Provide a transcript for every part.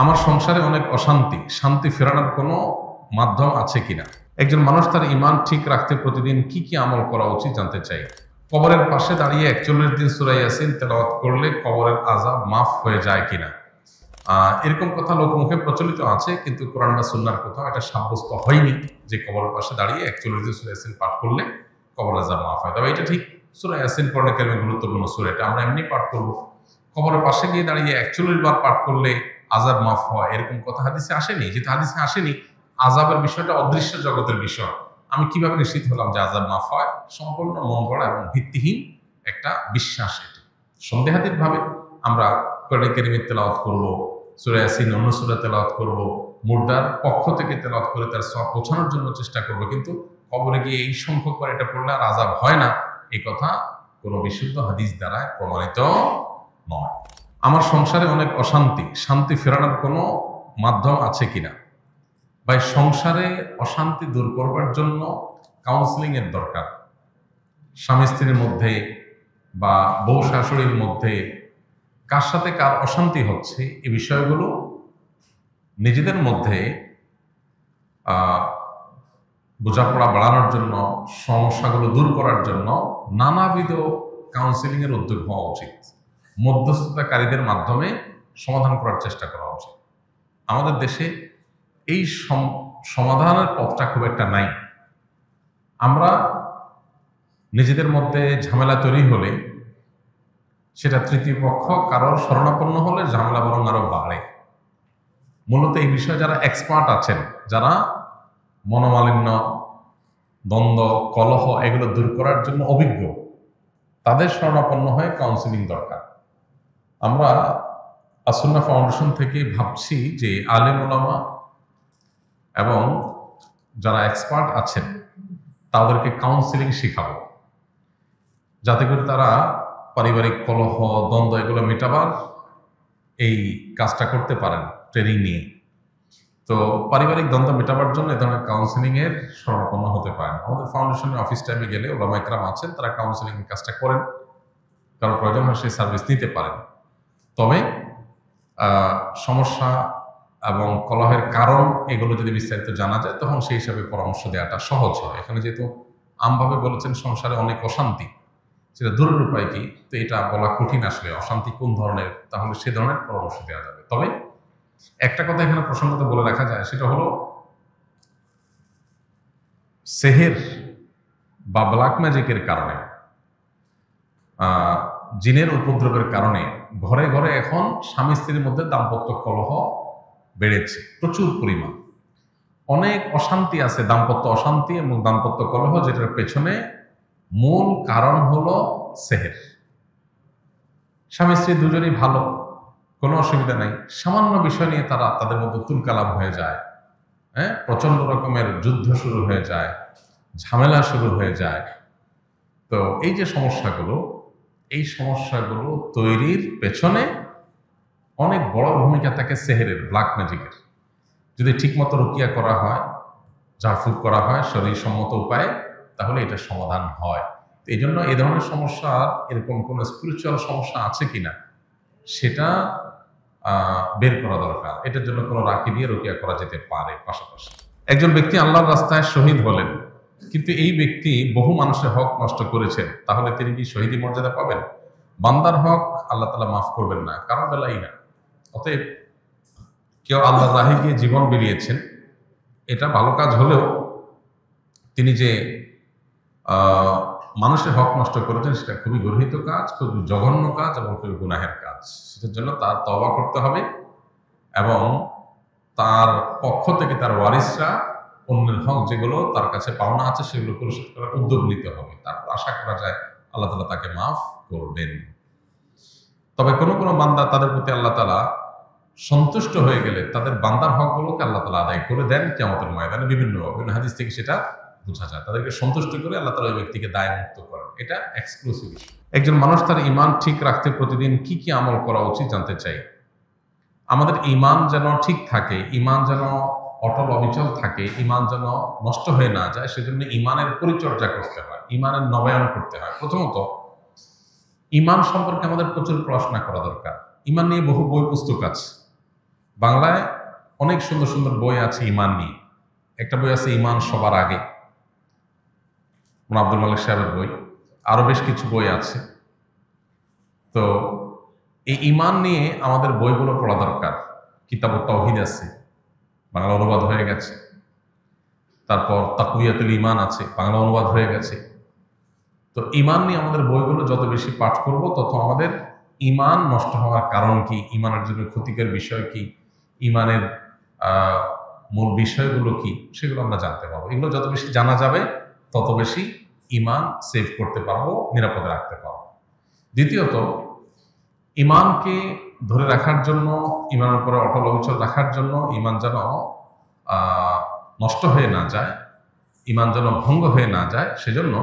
আমার সংসারে অনেক অশান্তি, শান্তি ফেরানোর কোনো মাধ্যম আছে কিনা? একজন মানুষ তার ঈমান ঠিক রাখতে প্রতিদিন কি কি আমল করা উচিত জানতে চাই। কবরের পাশে দাঁড়িয়ে ৪১ দিন সূরা ইয়াসিন তেলাওয়াত করলে কবরের আযাব মাফ হয়ে যায় কিনা? এরকম কথা লোকমুখে প্রচলিত আছে, কিন্তু কোরআন বা সুন্নাহর কোথাও এটা সাব্যস্ত হয়নি যে কবরের পাশে দাঁড়িয়ে ৪১ দিন সূরা ইয়াসিন পাঠ করলে কবরের আযাব মাফ হয়। তবে এটা ঠিক, সূরা ইয়াসিন কোরআনে কারিমে গুরুত্বপূর্ণ সূরা, এটা আমরা এমনি পাঠ করব। কবরের পাশে গিয়ে দাঁড়িয়ে ৪১ বার পাঠ করলে আযাব মাফ হয় এরকম কথা হাদিসে আসেনি। যেহেতু হাদিসে আসেনি, আযাবের বিষয়টা অদৃশ্য জগতের বিষয়। আমি কিভাবে নিশ্চিত হলাম যে আযাব মাফ হয়? সম্পূর্ণ মন গড়া এবং ভিত্তিহীন একটা বিশ্বাস। এটি সন্দেহাতীত ভাবে আমরা কোরআনে কারিমের তেলাওয়াত করব, সূরা ইয়াসিন অন্য সূরা তেলাওয়াত করব, মুর্দার পক্ষ থেকে তেলাওয়াত করে তার সওয়াব পৌঁছানোর জন্য চেষ্টা করব, কিন্তু কবরে গিয়ে এই সংখ্যক বার এটা পড়লে আর আযাব হয় না, এই কথা কোনো বিশুদ্ধ হাদিস দ্বারা প্রমাণিত নয়। আমার সংসারে অনেক অশান্তি, শান্তি ফেরানোর কোনো মাধ্যম আছে কিনা? ভাই, সংসারে অশান্তি দূর করবার জন্য কাউন্সিলিং এর দরকার। স্বামী স্ত্রীর মধ্যে বা বউ শাশুড়ির মধ্যে কার সাথে কার অশান্তি হচ্ছে, এই বিষয়গুলো নিজেদের মধ্যে বোঝাপড়া বাড়ানোর জন্য, সমস্যাগুলো দূর করার জন্য নানাবিধ কাউন্সিলিং এর উদ্যোগ হওয়া উচিত। মধ্যস্থতাকারীদের মাধ্যমে সমাধান করার চেষ্টা করা উচিত। আমাদের দেশে এই সমাধানের পথটা খুব একটা নাই। আমরা নিজেদের মধ্যে ঝামেলা তৈরি হলে, সেটা তৃতীয় পক্ষ কারোর শরণাপন্ন হলে ঝামেলা বরং আরো বাড়ে। মূলত এই বিষয়ে যারা এক্সপার্ট আছেন, যারা মনোমালিন্য, দ্বন্দ্ব, কলহ এগুলো দূর করার জন্য অভিজ্ঞ, তাদের শরণাপন্ন হয়ে কাউন্সিলিং দরকার। আমরা আসুন্নাহ ফাউন্ডেশন থেকে ভাবছি যে আলেম ওলামা এবং যারা এক্সপার্ট আছেন তাদেরকে কাউন্সিলিং শেখাবো, যাতে করে তারা পারিবারিক কলহ, দ্বন্দ্ব এগুলো মেটাবার এই কাজটা করতে পারেন ট্রেনিং নিয়ে। তো পারিবারিক দ্বন্দ্ব মেটাবার জন্য এ ধরনের কাউন্সিলিং এর শরণাপন্ন হতে পারেন। আমাদের ফাউন্ডেশনের অফিস টাইমে গেলে ওলামা ইকরাম আছেন, তারা কাউন্সিলিং এর কাজটা করেন। কারো প্রয়োজন হয় সেই সার্ভিস নিতে পারেন। তবে সমস্যা এবং কলহের কারণ এগুলো যদি বিস্তারিত জানা যায়, তখন সেই হিসাবে পরামর্শ দেওয়াটা সহজ হয়। এখানে যেহেতু আমভাবে বলেছেন সংসারে অনেক অশান্তি, সেটা দূরের উপায় কি, তো এটা বলা কঠিন। আসলে অশান্তি কোন ধরনের, তাহলে সে ধরনের পরামর্শ দেওয়া যাবে। তবে একটা কথা এখানে প্রসঙ্গত বলে রাখা যায়, সেটা হলো সেহের বা ব্ল্যাক ম্যাজিকের কারণে, জিনের উপদ্রবের কারণে ঘরে ঘরে এখন স্বামী স্ত্রীর মধ্যে দাম্পত্য কলহ বেড়েছে প্রচুর পরিমাণ। অনেক অশান্তি আছে, দাম্পত্য অশান্তি এবং দাম্পত্য কলহ, যেটার পেছনে মূল কারণ হলো সেহের। স্বামী স্ত্রী দুজনই ভালো, কোনো অসুবিধা নাই, সামান্য বিষয় নিয়ে তারা তাদের মধ্যে তুলকালাম হয়ে যায়, প্রচন্ড রকমের যুদ্ধ শুরু হয়ে যায়, ঝামেলা শুরু হয়ে যায়। তো এই যে সমস্যাগুলো, এই সমস্যাগুলো তৈরির পেছনে অনেক বড় ভূমিকা থাকে সেহেরের, ব্ল্যাক ম্যাজিকের। যদি ঠিকমতো রুকিয়া করা হয়, ঝাড়ফুঁক করা হয় শরীর সম্মত উপায়ে, তাহলে এটা সমাধান হয়। এই জন্য এই ধরনের সমস্যা, এরকম কোনো স্পিরিচুয়াল সমস্যা আছে কিনা সেটা বের করা দরকার। এটার জন্য কোনো রাখি দিয়ে রুকিয়া করা যেতে পারে। পাশাপাশি একজন ব্যক্তি আল্লাহর রাস্তায় শহীদ হলেন, কিন্তু এই ব্যক্তি বহু মানুষের হক নষ্ট করেছেন, তাহলে তিনি কি শহীদি মর্যাদা পাবেন? বান্দার হক আল্লাহ তাআলা মাফ করবেন না, কারণ বেলাই না। অতএব কেউ আল্লাহর রাহে গিয়ে জীবন বিলিয়েছেন, এটা ভালো কাজ হলেও তিনি যে মানুষের হক নষ্ট করেছেন, সেটা খুবই গর্হিত কাজ, খুবই জঘন্য কাজ এবং খুবই গুনাহের কাজ। সেটার জন্য তার তওবা করতে হবে এবং তার পক্ষ থেকে তার ওয়ারিসরা অন্যের হক যেগুলো তার কাছে পাওনা আছে সেগুলো পরিশোধ করার উদ্যোগ নিতে হবে। তারপর আশা করা যায় আল্লাহ তাআলা তাকে মাফ করবেন। তবে কোনো কোনো বান্দা, তাদের প্রতি আল্লাহ তাআলা সন্তুষ্ট হয়ে গেলে তাদের বান্দার হকগুলোকে আল্লাহ তাআলা আদায় করে দেন কিয়ামতের ময়দানে। বিভিন্ন হাদিস থেকে সেটা বোঝা যায়। তাদেরকে সন্তুষ্ট করে আল্লাহ তাআলা ওই ব্যক্তিকে দায়মুক্ত করেন। এটা এক্সক্লুসিভ। একজন মানুষ তার ঈমান ঠিক রাখতে প্রতিদিন কি কি আমল করা উচিত জানতে চাই। আমাদের ঈমান যেন ঠিক থাকে, ঈমান যেন অটল অবিচল থাকে, ঈমান যেন নষ্ট হয়ে না যায়, সেজন্য ঈমানের পরিচর্যা করতে হয়, ঈমানের নবায়ন করতে হয়। প্রথমত ঈমান সম্পর্কে আমাদের প্রচুর পড়াশোনা করা দরকার। ঈমান নিয়ে বহু বই পুস্তক আছে, বাংলায় অনেক সুন্দর সুন্দর বই আছে ইমান নিয়ে। একটা বই আছে ইমান সবার আগে, আব্দুল মালিক সাহেবের বই। আরো বেশ কিছু বই আছে। তো এই ইমান নিয়ে আমাদের বইগুলো পড়া দরকার। কিতাবুত তাওহীদ আছে, বাংলা অনুবাদ হয়ে গেছে। তারপর তাকওয়াতুল ঈমান আছে, বাংলা অনুবাদ হয়ে গেছে। তো ঈমান নিয়ে আমাদের বইগুলো যত বেশি পাঠ করব, তত আমাদের ঈমান নষ্ট হওয়ার কারণ কি, ঈমানের জন্য ক্ষতিকর বিষয় কি, ঈমানের মূল বিষয়গুলো কি, সেগুলো আমরা জানতে পারবো। এগুলো যত বেশি জানা যাবে, তত বেশি ঈমান সেভ করতে পারবো, নিরাপদে রাখতে পারবো। দ্বিতীয়ত, ঈমানকে ধরে রাখার জন্য, ঈমানের উপরে অটল অবিচল রাখার জন্য, ঈমান যেন নষ্ট হয়ে না যায়, ঈমান যেন ভঙ্গ হয়ে না যায়, সেজন্য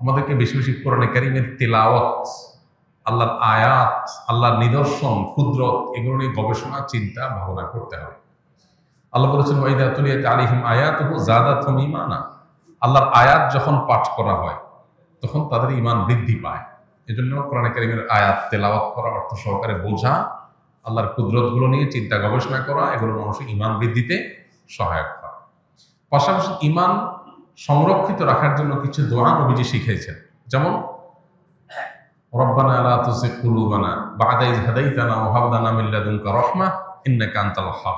আমাদেরকে বেশি বেশি কোরআনে কারীমের তিলাওয়াত, আল্লাহর আয়াত, আল্লাহর নিদর্শন, কুদরত, এগুলো নিয়ে গবেষণা, চিন্তা, ভাবনা করতে হবে। আল্লাহ বলেছেন ওয়াইদা তুলিয়াত আলাইহিম আয়াতুহু যাদাতহুম ঈমানা। আল্লাহর আয়াত যখন পাঠ করা হয়, তখন তাদের ঈমান বৃদ্ধি পায়। এজন্য কোরআনে কারীমের আয়াত তেলাওয়াত করা, অর্থ সহকারে বোঝা, আল্লাহর কুদরতগুলো নিয়ে চিন্তা গবেষণা করা, এগুলো মানুষের ঈমান বৃদ্ধিতে সহায়ক হয়। পাশাপাশি ঈমান সংরক্ষিত রাখার জন্য কিছু দোয়া নবীজি শিখিয়েছেন। যেমন রব্বানা লা তুযিগ কুলুবানা বা'দা ইয হাদাইতানা ওয়া হাব লানা মিন লাদুনকা রাহমাহ ইন্নাকা আনতাল ওয়াহ্হাব।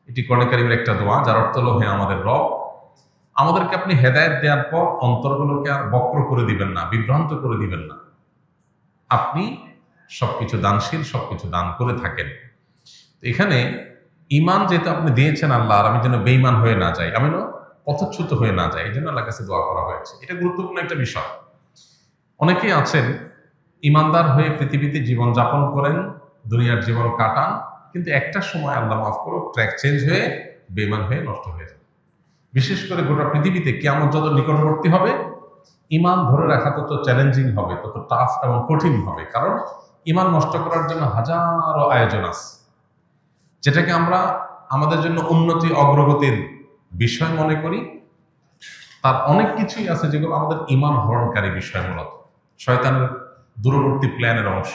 এটি কোরআনে কারীমের একটা দোয়া, যার অর্থ হলো, হে আমাদের রব, আমাদেরকে আপনি হেদায়েত দেওয়ার পর অন্তরগুলোকে আর বক্র করে দিবেন না, বিভ্রান্ত করে দিবেন না। আপনি সবকিছু দানশীল, সবকিছু দান করে থাকেন। এখানে ঈমান যেহেতু আপনি দিয়েছেন আল্লাহ, আর আমি যেন বেঈমান হয়ে না যাই, আমি পথচ্যুত হয়ে না যাই, এই জন্য আল্লাহর কাছে দোয়া করা হয়েছে। এটা গুরুত্বপূর্ণ একটা বিষয়। অনেকেই আছেন ঈমানদার হয়ে পৃথিবীতে জীবন যাপন করেন, দুনিয়ার জীবন কাটান, কিন্তু একটা সময় আল্লাহ মাফ করুক, ট্র্যাক চেঞ্জ হয়ে বেঈমান হয়ে নষ্ট হয়ে যায়। বিশেষ করে গোটা পৃথিবীতে কিয়ামত যত নিকটবর্তী হবে, ঈমান ধরে রাখা তত চ্যালেঞ্জিং হবে, তত টাফ এবং কঠিন হবে। কারণ ঈমান নষ্ট করার জন্য হাজারো আয়োজন আছে, যেটাকে আমরা আমাদের জন্য উন্নতি, অগ্রগতির বিষয় মনে করি। তার অনেক কিছুই আছে যেগুলো আমাদের ঈমান হরণকারী বিষয়, মূলত শয়তানের দূরবর্তী প্ল্যানের অংশ।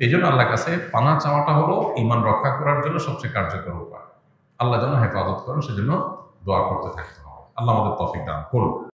এই জন্য আল্লাহর কাছে পানা চাওয়াটা হলো ঈমান রক্ষা করার জন্য সবচেয়ে কার্যকর উপায়। আল্লাহ যেন হেফাজত করেন, সেজন্য দোয়া করতে থাকতে হবে। আল্লাহ আমাদের তৌফিক দান করুন।